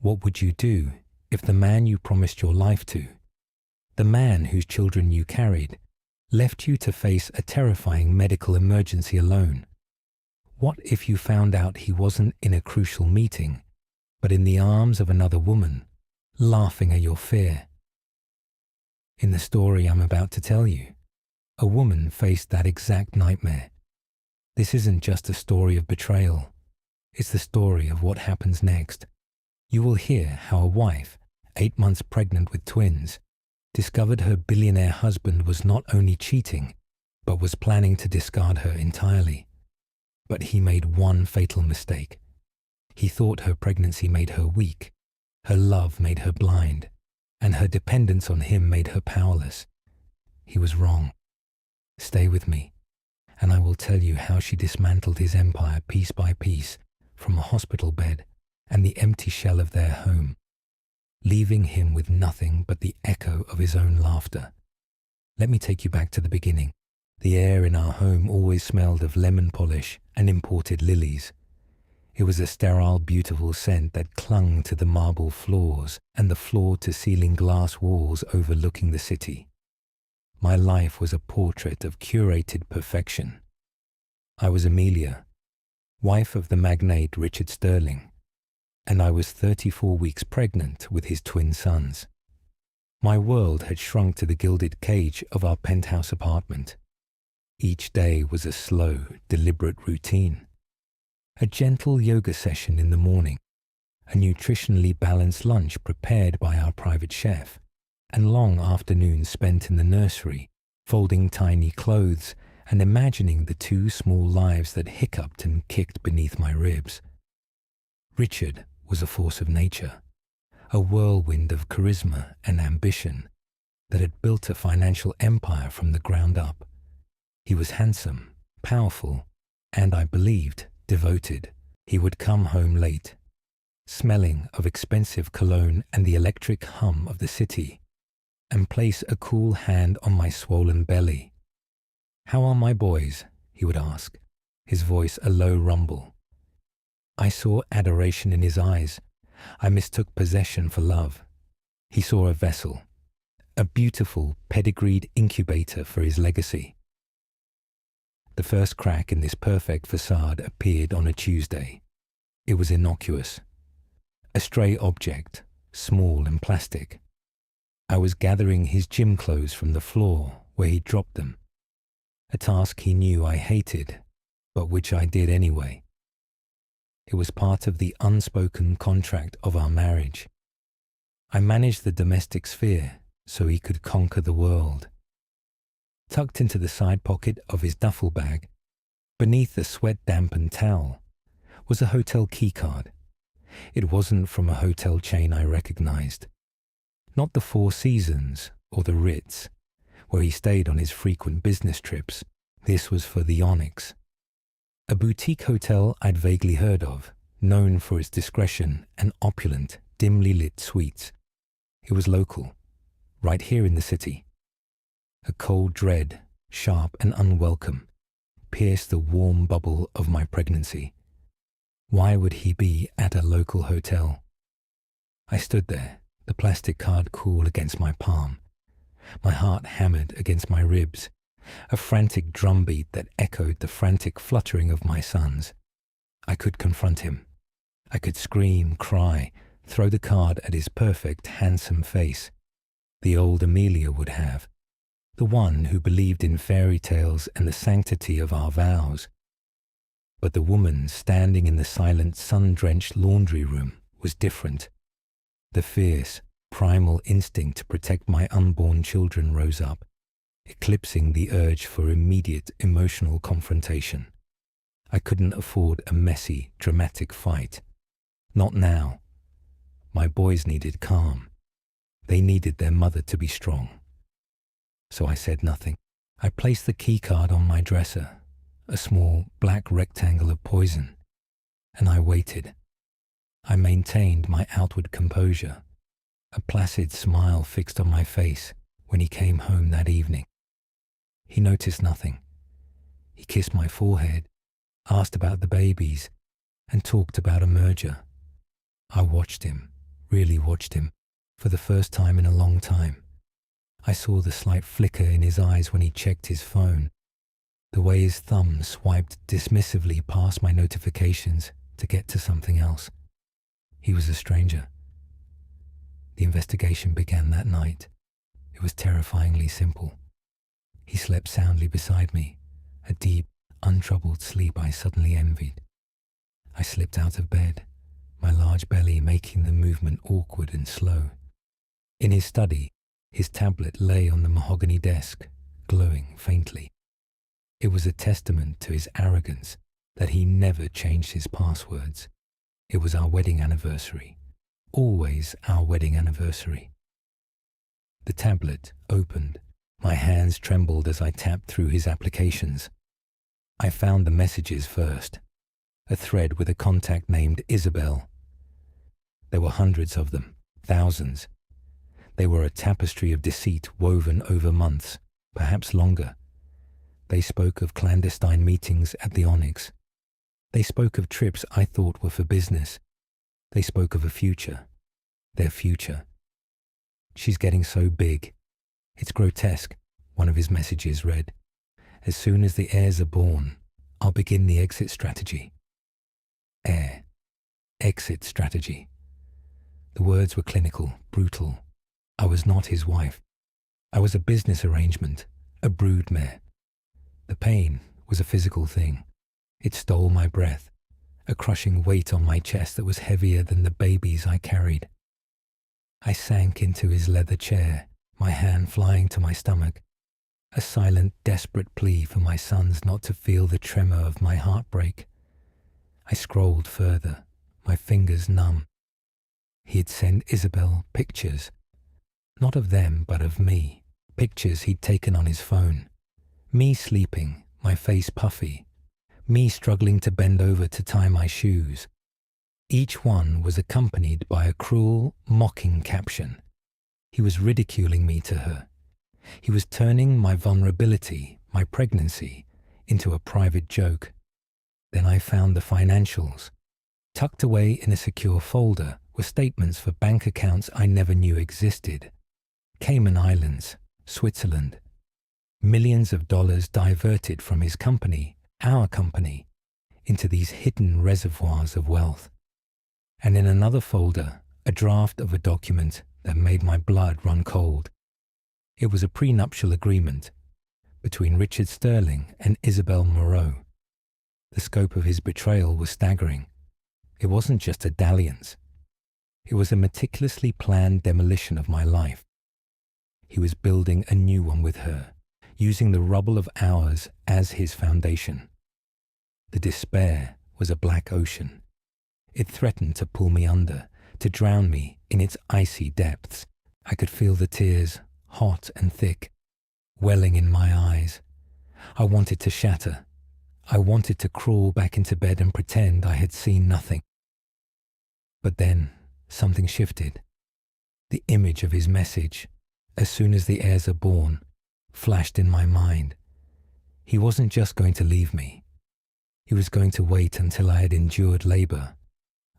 What would you do if the man you promised your life to, the man whose children you carried, left you to face a terrifying medical emergency alone? What if you found out he wasn't in a crucial meeting, but in the arms of another woman, laughing at your fear? In the story I'm about to tell you, a woman faced that exact nightmare. This isn't just a story of betrayal. It's the story of what happens next. You will hear how a wife, 8 months pregnant with twins, discovered her billionaire husband was not only cheating, but was planning to discard her entirely. But he made one fatal mistake. He thought her pregnancy made her weak, her love made her blind, and her dependence on him made her powerless. He was wrong. Stay with me, and I will tell you how she dismantled his empire piece by piece from a hospital bed and the empty shell of their home, leaving him with nothing but the echo of his own laughter. Let me take you back to the beginning. The air in our home always smelled of lemon polish and imported lilies. It was a sterile, beautiful scent that clung to the marble floors and the floor-to-ceiling glass walls overlooking the city. My life was a portrait of curated perfection. I was Amelia, wife of the magnate Richard Sterling, and I was 34 weeks pregnant with his twin sons. My world had shrunk to the gilded cage of our penthouse apartment. Each day was a slow, deliberate routine. A gentle yoga session in the morning, a nutritionally balanced lunch prepared by our private chef, and long afternoons spent in the nursery, folding tiny clothes and imagining the 2 small lives that hiccuped and kicked beneath my ribs. Richard was a force of nature, a whirlwind of charisma and ambition that had built a financial empire from the ground up. He was handsome, powerful, and I believed, devoted. He would come home late, smelling of expensive cologne and the electric hum of the city, and place a cool hand on my swollen belly. "How are my boys?" he would ask, his voice a low rumble. I saw adoration in his eyes. I mistook possession for love. He saw a vessel, a beautiful, pedigreed incubator for his legacy. The first crack in this perfect facade appeared on a Tuesday. It was innocuous. A stray object, small and plastic. I was gathering his gym clothes from the floor where he dropped them. A task he knew I hated, but which I did anyway. It was part of the unspoken contract of our marriage. I managed the domestic sphere so he could conquer the world. Tucked into the side pocket of his duffel bag, beneath the sweat-dampened towel, was a hotel keycard. It wasn't from a hotel chain I recognized. Not the Four Seasons or the Ritz, where he stayed on his frequent business trips. This was for the Onyx, a boutique hotel I'd vaguely heard of, known for its discretion and opulent, dimly lit suites. It was local, right here in the city. A cold dread, sharp and unwelcome, pierced the warm bubble of my pregnancy. Why would he be at a local hotel? I stood there, the plastic card cool against my palm, my heart hammered against my ribs, a frantic drumbeat that echoed the frantic fluttering of my sons. I could confront him. I could scream, cry, throw the card at his perfect, handsome face. The old Amelia would have. The one who believed in fairy tales and the sanctity of our vows. But the woman standing in the silent, sun-drenched laundry room was different. The fierce, primal instinct to protect my unborn children rose up, eclipsing the urge for immediate emotional confrontation. I couldn't afford a messy, dramatic fight. Not now. My boys needed calm. They needed their mother to be strong. So I said nothing. I placed the keycard on my dresser, a small black rectangle of poison, and I waited. I maintained my outward composure, a placid smile fixed on my face when he came home that evening. He noticed nothing. He kissed my forehead, asked about the babies, and talked about a merger. I watched him, really watched him, for the first time in a long time. I saw the slight flicker in his eyes when he checked his phone, the way his thumb swiped dismissively past my notifications to get to something else. He was a stranger. The investigation began that night. It was terrifyingly simple. He slept soundly beside me, a deep, untroubled sleep I suddenly envied. I slipped out of bed, my large belly making the movement awkward and slow. In his study, his tablet lay on the mahogany desk, glowing faintly. It was a testament to his arrogance that he never changed his passwords. It was our wedding anniversary, always our wedding anniversary. The tablet opened. My hands trembled as I tapped through his applications. I found the messages first, a thread with a contact named Isabel. There were hundreds of them, thousands. They were a tapestry of deceit woven over months, perhaps longer. They spoke of clandestine meetings at the Onyx. They spoke of trips I thought were for business. They spoke of a future, their future. "She's getting so big. It's grotesque," one of his messages read. "As soon as the heirs are born, I'll begin the exit strategy." Heir. Exit strategy. The words were clinical, brutal. I was not his wife. I was a business arrangement, a broodmare. The pain was a physical thing. It stole my breath, a crushing weight on my chest that was heavier than the babies I carried. I sank into his leather chair, my hand flying to my stomach, a silent, desperate plea for my sons not to feel the tremor of my heartbreak. I scrolled further, my fingers numb. He had sent Isabel pictures, not of them, but of me, pictures he'd taken on his phone. Me sleeping, my face puffy, me struggling to bend over to tie my shoes. Each one was accompanied by a cruel, mocking caption. He was ridiculing me to her. He was turning my vulnerability, my pregnancy, into a private joke. Then I found the financials. Tucked away in a secure folder were statements for bank accounts I never knew existed. Cayman Islands, Switzerland. Millions of dollars diverted from his company, our company, into these hidden reservoirs of wealth. And in another folder, a draft of a document that made my blood run cold. It was a prenuptial agreement between Richard Sterling and Isabel Moreau. The scope of his betrayal was staggering. It wasn't just a dalliance. It was a meticulously planned demolition of my life. He was building a new one with her, using the rubble of ours as his foundation. The despair was a black ocean. It threatened to pull me under, to drown me in its icy depths. I could feel the tears, hot and thick, welling in my eyes. I wanted to shatter. I wanted to crawl back into bed and pretend I had seen nothing. But then something shifted. The image of his message, "As soon as the heirs are born," flashed in my mind. He wasn't just going to leave me. He was going to wait until I had endured labor,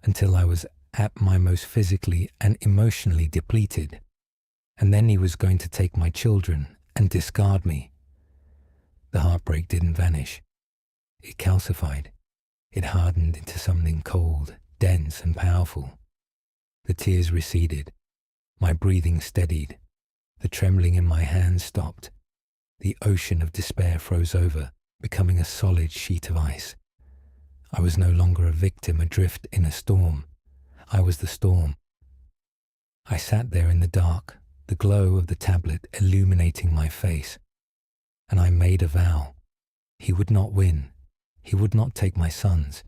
until I was at my most physically and emotionally depleted. And then he was going to take my children and discard me. The heartbreak didn't vanish. It calcified. It hardened into something cold, dense and powerful. The tears receded. My breathing steadied. The trembling in my hands stopped. The ocean of despair froze over, becoming a solid sheet of ice. I was no longer a victim adrift in a storm. I was the storm. I sat there in the dark, the glow of the tablet illuminating my face. And I made a vow. He would not win. He would not take my sons.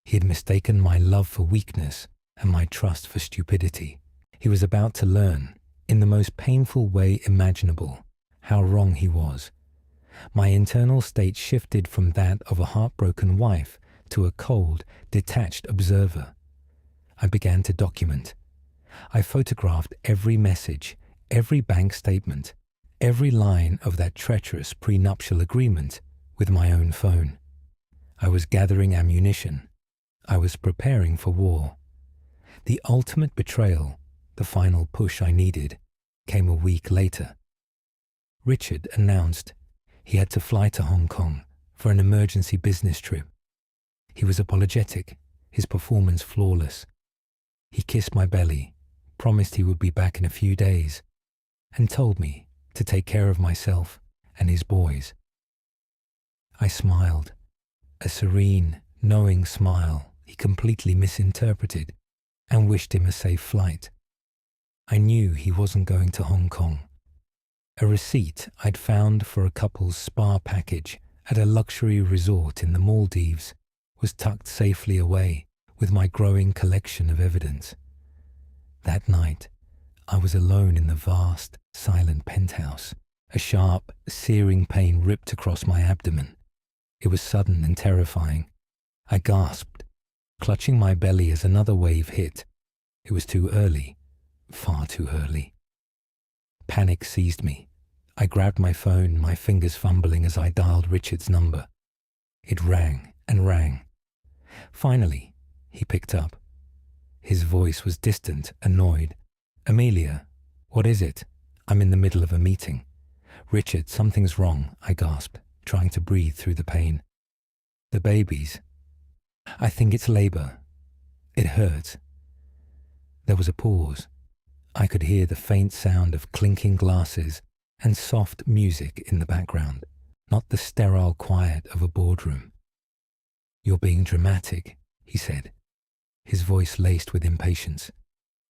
He had mistaken my love for weakness and my trust for stupidity. He was about to learn, in the most painful way imaginable, how wrong he was. My internal state shifted from that of a heartbroken wife to a cold, detached observer. I began to document. I photographed every message, every bank statement, every line of that treacherous prenuptial agreement with my own phone. I was gathering ammunition. I was preparing for war. The ultimate betrayal, the final push I needed, came a week later. Richard announced he had to fly to Hong Kong for an emergency business trip. He was apologetic, his performance flawless. He kissed my belly, promised he would be back in a few days, and told me to take care of myself and his boys. I smiled, a serene, knowing smile he completely misinterpreted, and wished him a safe flight. I knew he wasn't going to Hong Kong. A receipt I'd found for a couple's spa package at a luxury resort in the Maldives was tucked safely away with my growing collection of evidence. That night, I was alone in the vast, silent penthouse. A sharp, searing pain ripped across my abdomen. It was sudden and terrifying. I gasped, clutching my belly as another wave hit. It was too early, far too early. Panic seized me. I grabbed my phone, my fingers fumbling as I dialed Richard's number. It rang and rang. Finally, he picked up. His voice was distant, annoyed. "Amelia, what is it? I'm in the middle of a meeting." "Richard, something's wrong," I gasped, trying to breathe through the pain. "The babies. I think it's labor. It hurts." There was a pause. I could hear the faint sound of clinking glasses and soft music in the background, not the sterile quiet of a boardroom. "You're being dramatic," he said, his voice laced with impatience.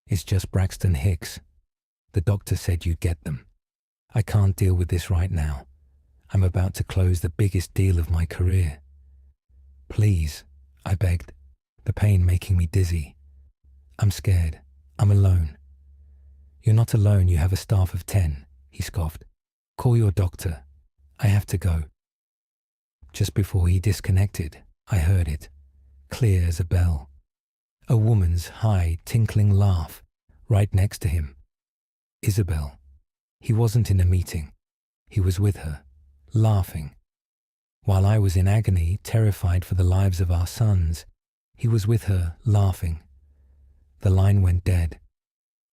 "It's just Braxton Hicks. The doctor said you'd get them. I can't deal with this right now. I'm about to close the biggest deal of my career." "Please," I begged, the pain making me dizzy. "I'm scared. I'm alone." "You're not alone. You have a staff of 10, he scoffed. "Call your doctor. I have to go." Just before he disconnected, I heard it, clear as a bell. A woman's high, tinkling laugh, right next to him. Isabel. He wasn't in a meeting. He was with her, laughing. While I was in agony, terrified for the lives of our sons, he was with her, laughing. The line went dead.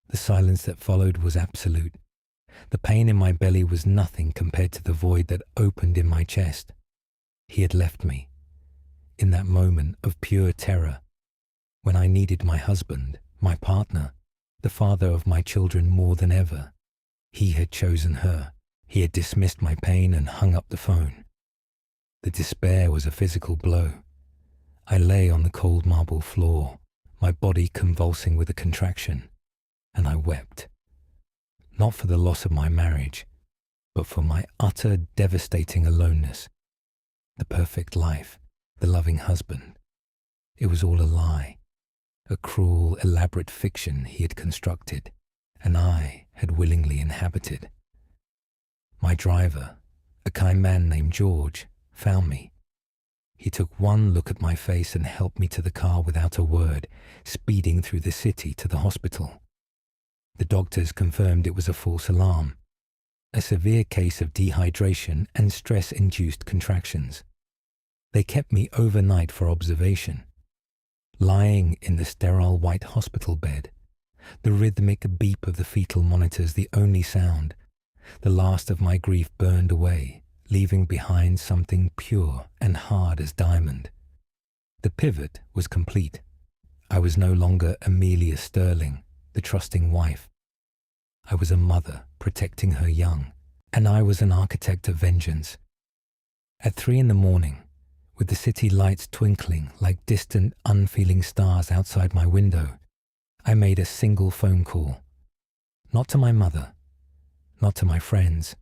The silence that followed was absolute. The pain in my belly was nothing compared to the void that opened in my chest. He had left me. In that moment of pure terror, when I needed my husband, my partner, the father of my children more than ever, he had chosen her. He had dismissed my pain and hung up the phone. The despair was a physical blow. I lay on the cold marble floor, my body convulsing with a contraction, and I wept. Not for the loss of my marriage, but for my utter, devastating aloneness. The perfect life, the loving husband. It was all a lie, a cruel, elaborate fiction he had constructed, and I had willingly inhabited. My driver, a kind man named George, found me. He took one look at my face and helped me to the car without a word, speeding through the city to the hospital. The doctors confirmed it was a false alarm, a severe case of dehydration and stress-induced contractions. They kept me overnight for observation. Lying in the sterile white hospital bed, the rhythmic beep of the fetal monitors the only sound, the last of my grief burned away, leaving behind something pure and hard as diamond. The pivot was complete. I was no longer Amelia Sterling, the trusting wife. I was a mother protecting her young, and I was an architect of vengeance. At 3 a.m, with the city lights twinkling like distant, unfeeling stars outside my window, I made a single phone call. Not to my mother, not to my friends.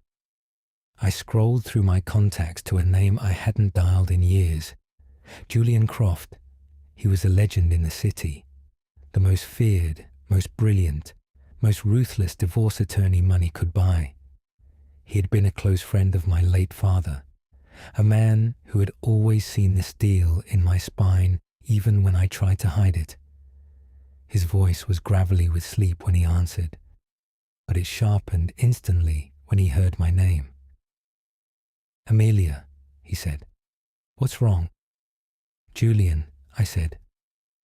I scrolled through my contacts to a name I hadn't dialed in years. Julian Croft. He was a legend in the city, the most feared, most brilliant, most ruthless divorce attorney money could buy. He had been a close friend of my late father, a man who had always seen the steel in my spine even when I tried to hide it. His voice was gravelly with sleep when he answered, but it sharpened instantly when he heard my name. "Amelia," he said. "What's wrong?" "Julian," I said.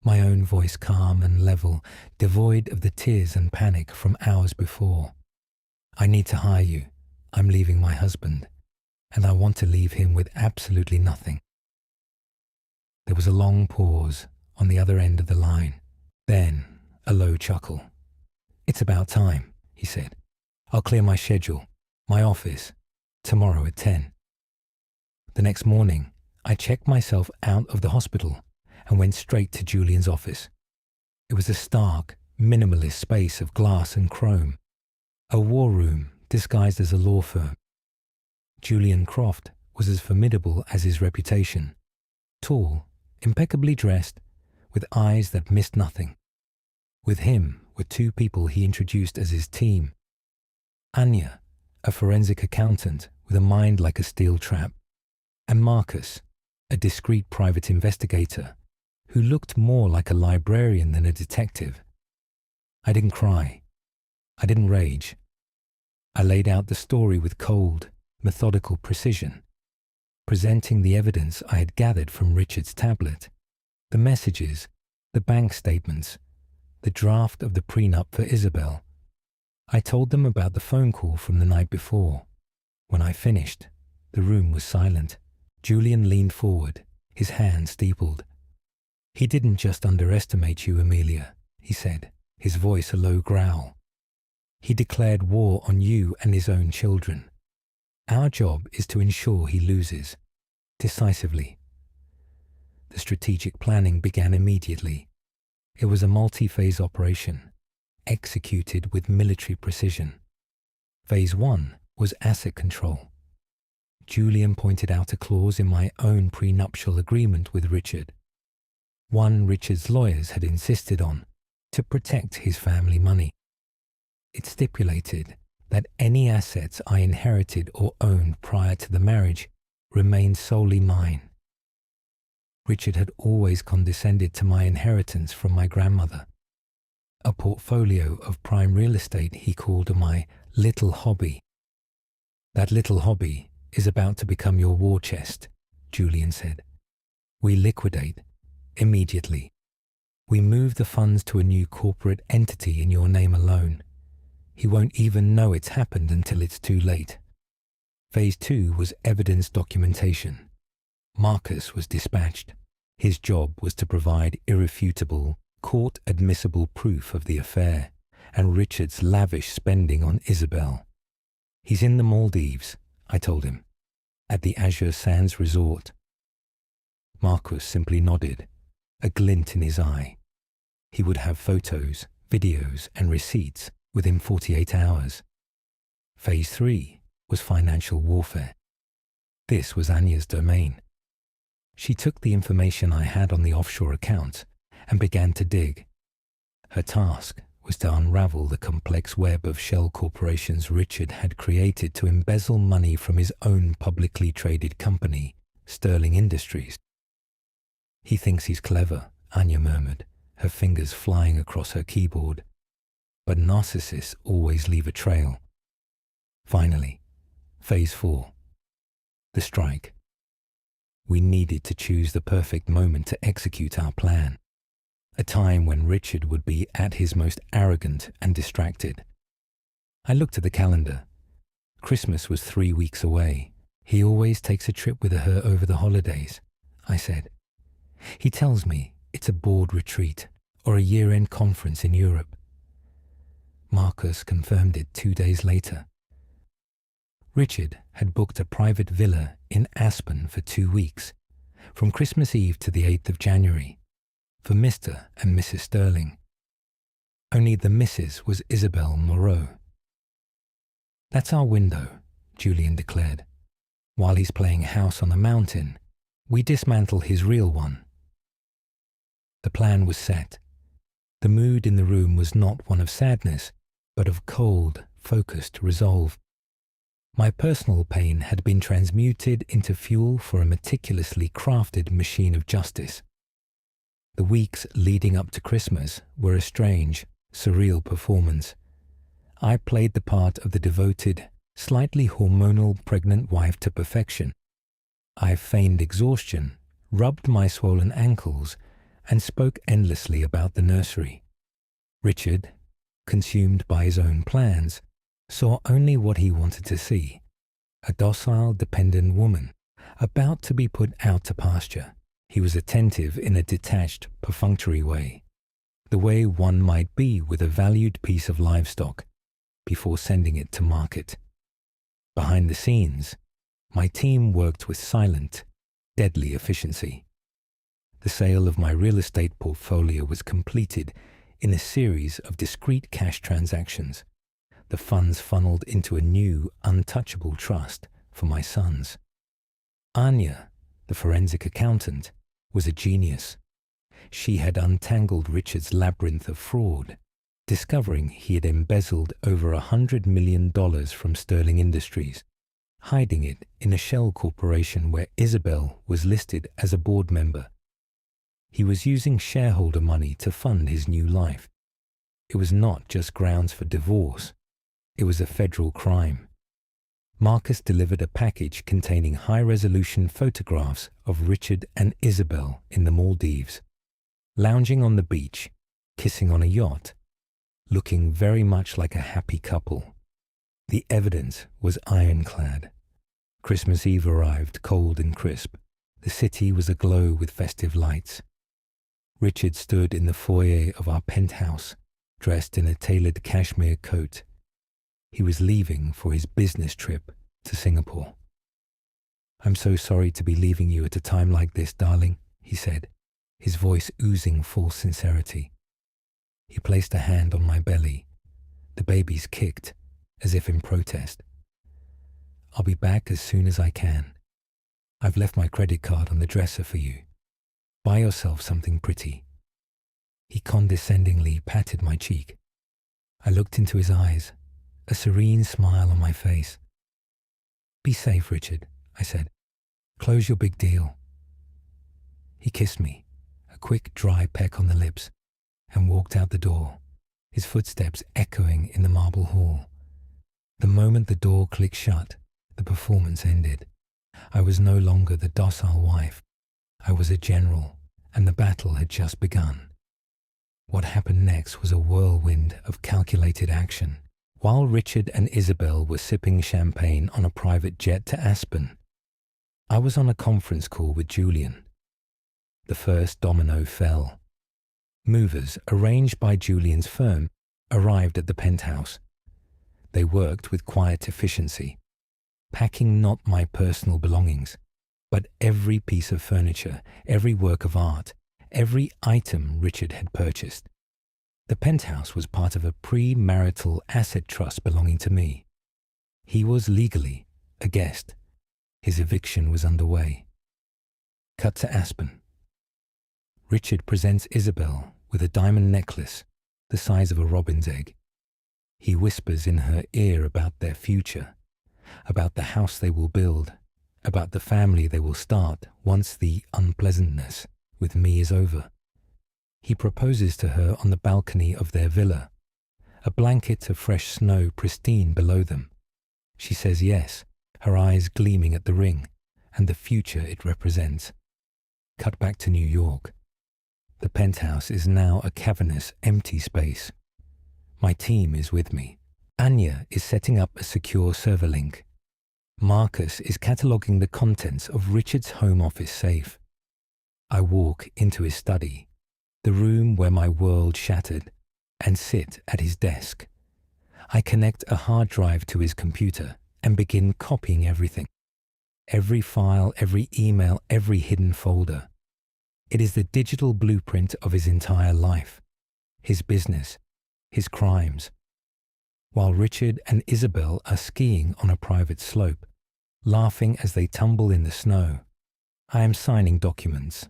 my own voice calm and level, devoid of the tears and panic from hours before. I need to hire you. I'm leaving my husband, and I want to leave him with absolutely nothing. There was a long pause on the other end of the line. Then a low chuckle. It's about time, he said. I'll clear my schedule, my office, tomorrow at 10. The next morning, I checked myself out of the hospital and went straight to Julian's office. It was a stark, minimalist space of glass and chrome, a war room disguised as a law firm. Julian Croft was as formidable as his reputation, tall, impeccably dressed, with eyes that missed nothing. With him were two people he introduced as his team. Anya, a forensic accountant with a mind like a steel trap, and Marcus, a discreet private investigator who looked more like a librarian than a detective. I didn't cry. I didn't rage. I laid out the story with cold, methodical precision, presenting the evidence I had gathered from Richard's tablet, the messages, the bank statements, the draft of the prenup for Isabel. I told them about the phone call from the night before. When I finished, the room was silent. Julian leaned forward, his hand steepled. He didn't just underestimate you, Amelia, he said, his voice a low growl. He declared war on you and his own children. Our job is to ensure he loses, decisively. The strategic planning began immediately. It was a multi-phase operation, executed with military precision. Phase 1 was asset control. Julian pointed out a clause in my own prenuptial agreement with Richard, one Richard's lawyers had insisted on, to protect his family money. It stipulated that any assets I inherited or owned prior to the marriage remained solely mine. Richard had always condescended to my inheritance from my grandmother, a portfolio of prime real estate he called my little hobby. That little hobby is about to become your war chest, Julian said. We liquidate immediately. We move the funds to a new corporate entity in your name alone. He won't even know it's happened until it's too late. Phase 2 was evidence documentation. Marcus was dispatched. His job was to provide irrefutable, court-admissible proof of the affair and Richard's lavish spending on Isabel. He's in the Maldives, I told him, at the Azure Sands Resort. Marcus simply nodded, a glint in his eye. He would have photos, videos, and receipts within 48 hours. Phase 3 was financial warfare. This was Anya's domain. She took the information I had on the offshore account and began to dig. Her task was to unravel the complex web of shell corporations Richard had created to embezzle money from his own publicly traded company, Sterling Industries. He thinks he's clever, Anya murmured, her fingers flying across her keyboard. But narcissists always leave a trail. Finally, Phase 4. The strike. We needed to choose the perfect moment to execute our plan. A time when Richard would be at his most arrogant and distracted. I looked at the calendar. Christmas was 3 weeks away. He always takes a trip with her over the holidays, I said. He tells me it's a board retreat or a year-end conference in Europe. Marcus confirmed it 2 days later. Richard had booked a private villa in Aspen for 2 weeks, from Christmas Eve to the 8th of January, for Mr. and Mrs. Sterling. Only the Mrs. was Isabel Moreau. That's our window, Julian declared. While he's playing house on the mountain, we dismantle his real one. The plan was set. The mood in the room was not one of sadness, but of cold, focused resolve. My personal pain had been transmuted into fuel for a meticulously crafted machine of justice. The weeks leading up to Christmas were a strange, surreal performance. I played the part of the devoted, slightly hormonal pregnant wife to perfection. I feigned exhaustion, rubbed my swollen ankles, and spoke endlessly about the nursery. Richard, consumed by his own plans, saw only what he wanted to see: a docile, dependent woman about to be put out to pasture. He was attentive in a detached, perfunctory way, the way one might be with a valued piece of livestock before sending it to market. Behind the scenes, my team worked with silent, deadly efficiency. The sale of my real estate portfolio was completed in a series of discrete cash transactions. The funds funneled into a new, untouchable trust for my sons. Anya, the forensic accountant, was a genius. She had untangled Richard's labyrinth of fraud, discovering he had embezzled over $100 million from Sterling Industries, hiding it in a shell corporation where Isabel was listed as a board member. He was using shareholder money to fund his new life. It was not just grounds for divorce. It was a federal crime. Marcus delivered a package containing high-resolution photographs of Richard and Isabel in the Maldives, lounging on the beach, kissing on a yacht, looking very much like a happy couple. The evidence was ironclad. Christmas Eve arrived cold and crisp. The city was aglow with festive lights. Richard stood in the foyer of our penthouse, dressed in a tailored cashmere coat. He was leaving for his business trip to Singapore. "I'm so sorry to be leaving you at a time like this, darling," he said, his voice oozing full sincerity. He placed a hand on my belly. The babies kicked, as if in protest. "I'll be back as soon as I can. I've left my credit card on the dresser for you. Buy yourself something pretty." He condescendingly patted my cheek. I looked into his eyes, a serene smile on my face. "Be safe, Richard," I said. "Close your big deal." He kissed me, a quick dry peck on the lips, and walked out the door, his footsteps echoing in the marble hall. The moment the door clicked shut, the performance ended. I was no longer the docile wife. I was a general, and the battle had just begun. What happened next was a whirlwind of calculated action. While Richard and Isabel were sipping champagne on a private jet to Aspen, I was on a conference call with Julian. The first domino fell. Movers, arranged by Julian's firm, arrived at the penthouse. They worked with quiet efficiency, packing not my personal belongings, but every piece of furniture, every work of art, every item Richard had purchased. The penthouse was part of a pre-marital asset trust belonging to me. He was legally a guest. His eviction was underway. Cut to Aspen. Richard presents Isabel with a diamond necklace the size of a robin's egg. He whispers in her ear about their future, about the house they will build, about the family they will start once the unpleasantness with me is over. He proposes to her on the balcony of their villa, a blanket of fresh snow pristine below them. She says yes, her eyes gleaming at the ring and the future it represents. Cut back to New York. The penthouse is now a cavernous, empty space. My team is with me. Anya is setting up a secure server link. Marcus is cataloguing the contents of Richard's home office safe. I walk into his study, the room where my world shattered, and sit at his desk. I connect a hard drive to his computer and begin copying everything. Every file, every email, every hidden folder. It is the digital blueprint of his entire life, his business, his crimes. While Richard and Isabel are skiing on a private slope, laughing as they tumble in the snow, I am signing documents.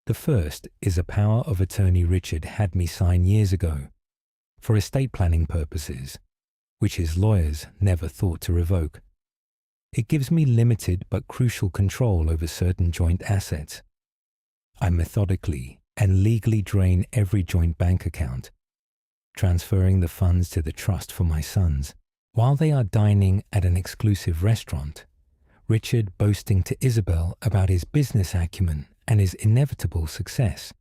The first is a power of attorney Richard had me sign years ago, for estate planning purposes, which his lawyers never thought to revoke. It gives me limited but crucial control over certain joint assets. I methodically and legally drain every joint bank account, transferring the funds to the trust for my sons. While they are dining at an exclusive restaurant, Richard boasting to Isabel about his business acumen and his inevitable success,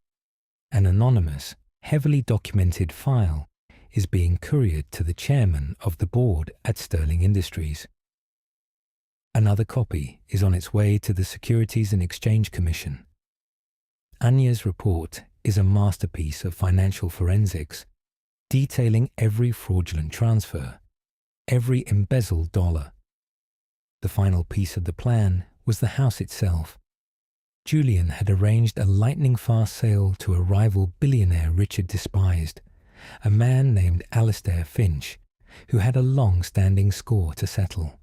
An anonymous, heavily documented file is being couriered to the chairman of the board at Sterling Industries. Another copy is on its way to the Securities and Exchange Commission. Anya's report is a masterpiece of financial forensics, detailing every fraudulent transfer, every embezzled dollar. The final piece of the plan was the house itself. Julian had arranged a lightning-fast sale to a rival billionaire Richard despised, a man named Alistair Finch, who had a long-standing score to settle.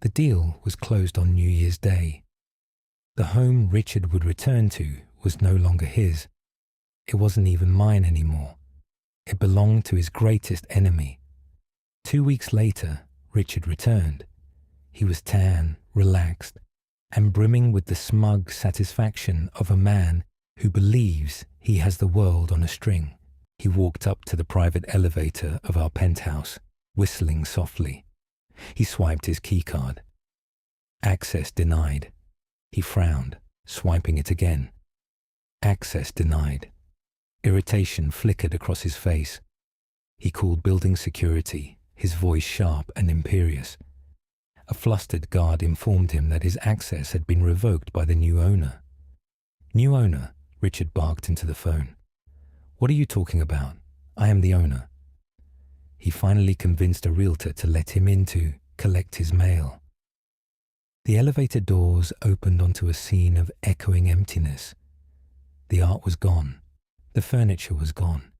The deal was closed on New Year's Day. The home Richard would return to was no longer his. It wasn't even mine anymore. It belonged to his greatest enemy. 2 weeks later, Richard returned. He was tan, relaxed, and brimming with the smug satisfaction of a man who believes he has the world on a string. He walked up to the private elevator of our penthouse, whistling softly. He swiped his keycard. Access denied. He frowned, swiping it again. Access denied. Irritation flickered across his face. He called building security, his voice sharp and imperious. A flustered guard informed him that his access had been revoked by the new owner. New owner, Richard barked into the phone. What are you talking about? I am the owner. He finally convinced a realtor to let him in to collect his mail. The elevator doors opened onto a scene of echoing emptiness. The art was gone. The furniture was gone.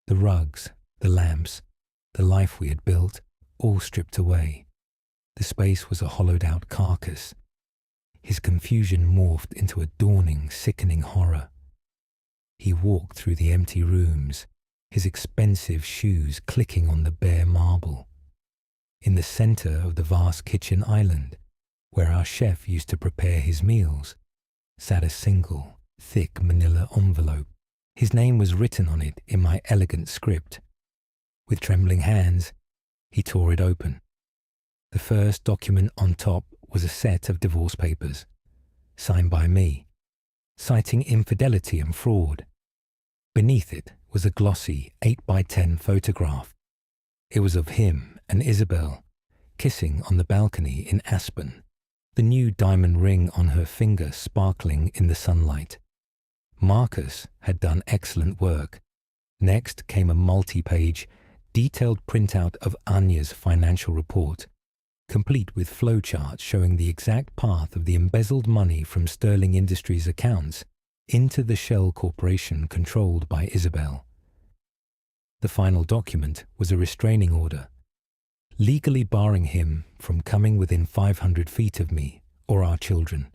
The rugs, the lamps, the life we had built, all stripped away. The space was a hollowed-out carcass. His confusion morphed into a dawning, sickening horror. He walked through the empty rooms, his expensive shoes clicking on the bare marble. In the center of the vast kitchen island, where our chef used to prepare his meals, sat a single, thick manila envelope. His name was written on it in my elegant script. With trembling hands, he tore it open. The first document on top was a set of divorce papers, signed by me, citing infidelity and fraud. Beneath it was a glossy 8x10 photograph. It was of him and Isabel, kissing on the balcony in Aspen, the new diamond ring on her finger sparkling in the sunlight. Marcus had done excellent work. Next came a multi-page, detailed printout of Anya's financial report, complete with flowcharts showing the exact path of the embezzled money from Sterling Industries accounts into the shell corporation controlled by Isabel. The final document was a restraining order, legally barring him from coming within 500 feet of me or our children.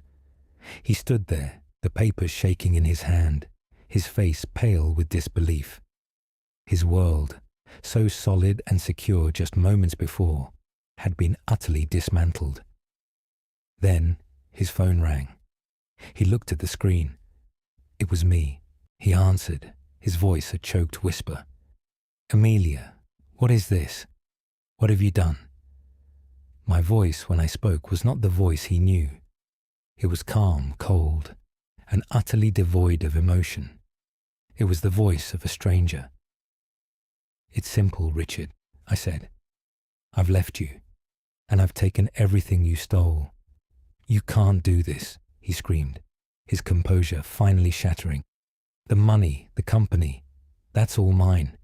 He stood there, the papers shaking in his hand, his face pale with disbelief. His world, so solid and secure just moments before, had been utterly dismantled. Then his phone rang. He looked at the screen. It was me. He answered, his voice a choked whisper. "Amelia, what is this? What have you done?" My voice when I spoke was not the voice he knew. It was calm, cold, and utterly devoid of emotion. It was the voice of a stranger. "It's simple, Richard," I said. "I've left you, and I've taken everything you stole." "You can't do this," he screamed, his composure finally shattering. "The money, the company, that's all mine."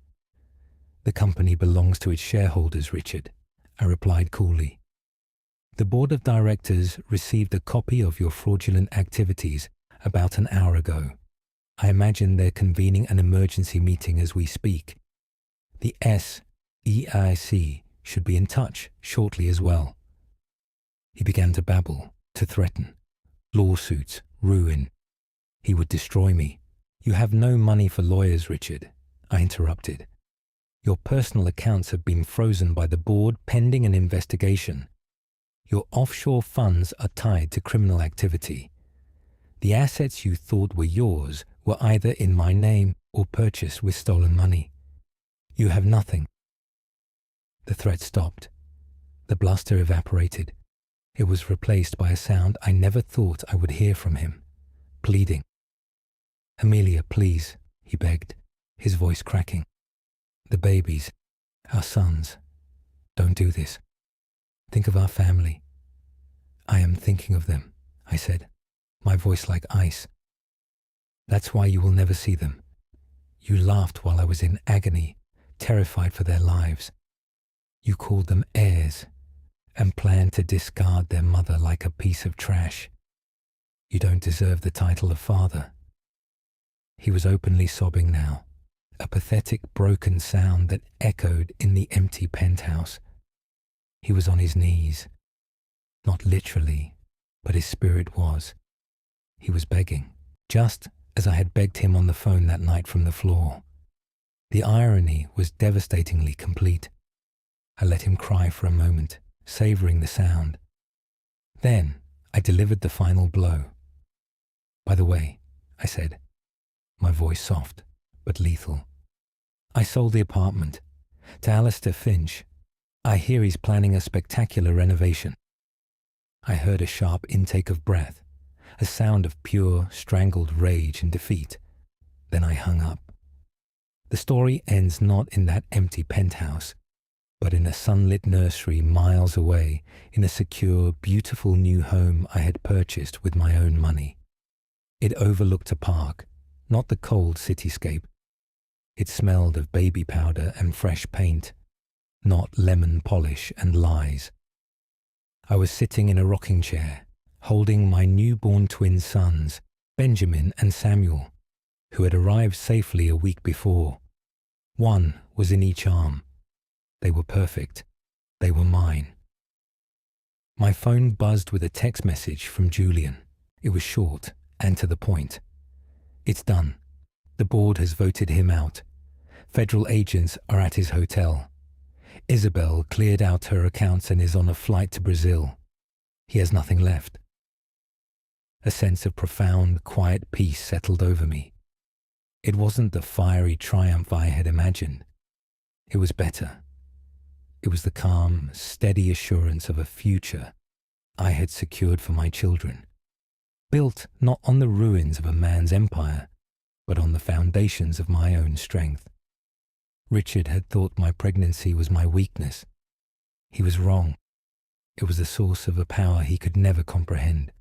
"The company belongs to its shareholders, Richard," I replied coolly. "The board of directors received a copy of your fraudulent activities about an hour ago. I imagine they're convening an emergency meeting as we speak. The SEIC should be in touch shortly as well." He began to babble, to threaten. Lawsuits, ruin. He would destroy me. "You have no money for lawyers, Richard," I interrupted. "Your personal accounts have been frozen by the board pending an investigation. Your offshore funds are tied to criminal activity. The assets you thought were yours were either in my name or purchased with stolen money. You have nothing." The threat stopped. The bluster evaporated. It was replaced by a sound I never thought I would hear from him. Pleading. Amelia, please, he begged, his voice cracking. The babies, our sons. Don't do this. Think of our family. I am thinking of them, I said, my voice like ice. That's why you will never see them. You laughed while I was in agony, terrified for their lives. You called them heirs and planned to discard their mother like a piece of trash. You don't deserve the title of father. He was openly sobbing now, a pathetic broken sound that echoed in the empty penthouse. He was on his knees, not literally, but his spirit was. He was begging, just as I had begged him on the phone that night from the floor. The irony was devastatingly complete. I let him cry for a moment, savoring the sound. Then I delivered the final blow. By the way, I said, my voice soft but lethal, I sold the apartment to Alistair Finch. I hear he's planning a spectacular renovation. I heard a sharp intake of breath, a sound of pure, strangled rage and defeat. Then I hung up. The story ends not in that empty penthouse, but in a sunlit nursery miles away, in a secure, beautiful new home I had purchased with my own money. It overlooked a park, not the cold cityscape. It smelled of baby powder and fresh paint, not lemon polish and lies. I was sitting in a rocking chair, holding my newborn twin sons, Benjamin and Samuel, who had arrived safely a week before. One was in each arm. They were perfect. They were mine. My phone buzzed with a text message from Julian. It was short and to the point. It's done. The board has voted him out. Federal agents are at his hotel. Isabel cleared out her accounts and is on a flight to Brazil. He has nothing left. A sense of profound, quiet peace settled over me. It wasn't the fiery triumph I had imagined. It was better. It was the calm, steady assurance of a future I had secured for my children, built not on the ruins of a man's empire, but on the foundations of my own strength. Richard had thought my pregnancy was my weakness. He was wrong. It was the source of a power he could never comprehend.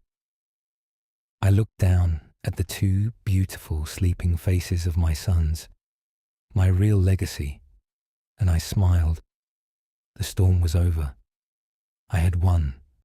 I looked down at the two beautiful sleeping faces of my sons, my real legacy, and I smiled. The storm was over. I had won.